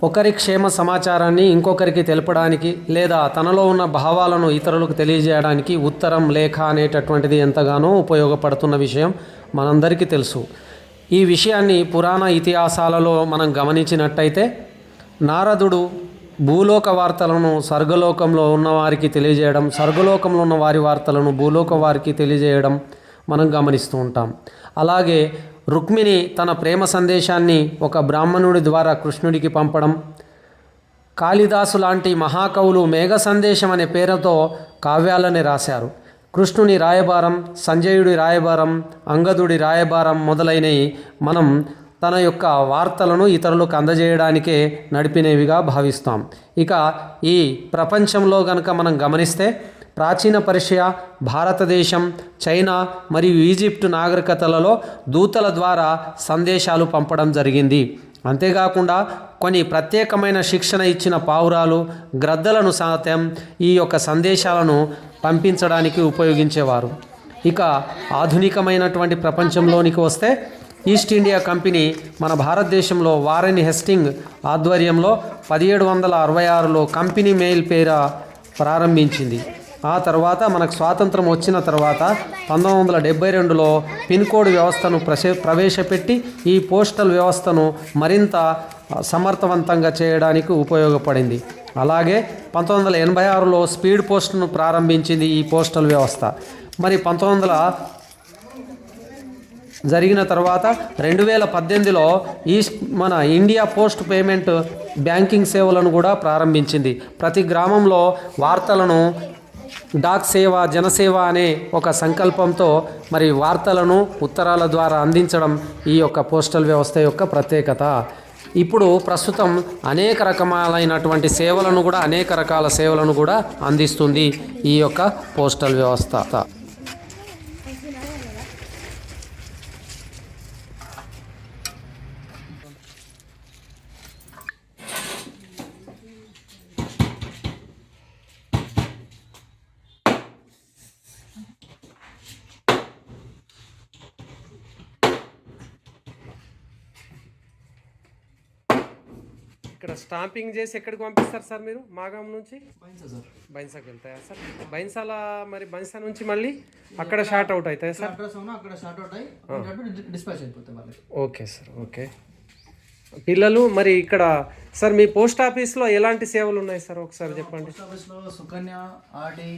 ఒకరి క్షేమ సమాచారాన్ని ఇంకొకరికి తెలపడానికి లేదా తనలో ఉన్న భావాలను ఇతరులకు తెలియజేయడానికి ఉత్తరం, లేఖ అనేటటువంటిది ఎంతగానో ఉపయోగపడుతున్న విషయం మనందరికీ తెలుసు. ఈ విషయాన్ని పురాణ ఇతిహాసాలలో మనం గమనించినట్టయితే నారదుడు భూలోక వార్తలను స్వర్గలోకంలో ఉన్న వారికి తెలియజేయడం, స్వర్గలోకంలో ఉన్న వారి వార్తలను భూలోక వారికి తెలియజేయడం మనం గమనిస్తూ ఉంటాం. అలాగే రుక్మిణి తన ప్రేమ సందేశాన్ని ఒక బ్రాహ్మణుడి ద్వారా కృష్ణుడికి పంపడం, కాళిదాసు లాంటి మహాకవులు మేఘ సందేశం అనే పేరుతో కావ్యాలని రాశారు. కృష్ణుని రాయబారం, సంజయుడి రాయబారం, అంగదుడి రాయబారం మొదలైనవి మనం తన యొక్క వార్తలను ఇతరులకు అందజేయడానికే నడిపినవిగా భావిస్తాం. ఇక ఈ ప్రపంచంలో గనక మనం గమనిస్తే ప్రాచీన పర్షియా, భారతదేశం, చైనా మరియు ఈజిప్ట్ నాగరికతలలో దూతల ద్వారా సందేశాలు పంపడం జరిగింది. అంతేకాకుండా కొన్ని ప్రత్యేకమైన శిక్షణ ఇచ్చిన పావురాలు, గ్రద్దలను సైతం ఈ యొక్క సందేశాలను పంపించడానికి ఉపయోగించేవారు. ఇక ఆధునికమైనటువంటి ప్రపంచంలోనికి వస్తే ఈస్ట్ ఇండియా కంపెనీ మన భారతదేశంలో వారెన్ హేస్టింగ్ ఆధ్వర్యంలో 1766లో కంపెనీ మెయిల్ పేర ప్రారంభించింది. ఆ తర్వాత మనకు స్వాతంత్రం వచ్చిన తర్వాత 1972లో పిన్ కోడ్ వ్యవస్థను ప్రవేశపెట్టి ఈ పోస్టల్ వ్యవస్థను మరింత సమర్థవంతంగా చేయడానికి ఉపయోగపడింది. అలాగే 1986లో స్పీడ్ పోస్ట్ను ప్రారంభించింది ఈ పోస్టల్ వ్యవస్థ. మరి 1900 జరిగిన తర్వాత 2018లో మన ఇండియా పోస్ట్ పేమెంట్ బ్యాంకింగ్ సేవలను కూడా ప్రారంభించింది. ప్రతి గ్రామంలో వార్తలను డాక్ సేవ, జనసేవ అనే ఒక సంకల్పంతో మరి వార్తలను ఉత్తరాల ద్వారా అందించడం ఈ యొక్క పోస్టల్ వ్యవస్థ యొక్క ప్రత్యేకత. ఇప్పుడు ప్రస్తుతం అనేక రకమైనటువంటి సేవలను కూడా, అనేక రకాల సేవలను కూడా అందిస్తుంది ఈ యొక్క పోస్టల్ వ్యవస్థ. ఇక్కడ స్టాంపింగ్ చేసి ఎక్కడికి పంపిస్తారు సార్ మీరు? మాగాం నుంచి బైన్సాకి వెళ్తాయా సార్? బైన్సాల మరి బైన్సా నుంచి మళ్ళీ అక్కడ షార్ట్ అవుట్ అవుతాయి సార్? Okay sir, okay. పిల్లలు మరి ఇక్కడ సార్ మీ పోస్ట్ ఆఫీస్లో ఎలాంటి సేవలు ఉన్నాయి సార్ ఒకసారి చెప్పండి. పోస్ట్ ఆఫీస్లో సుకన్య, ఆర్డి,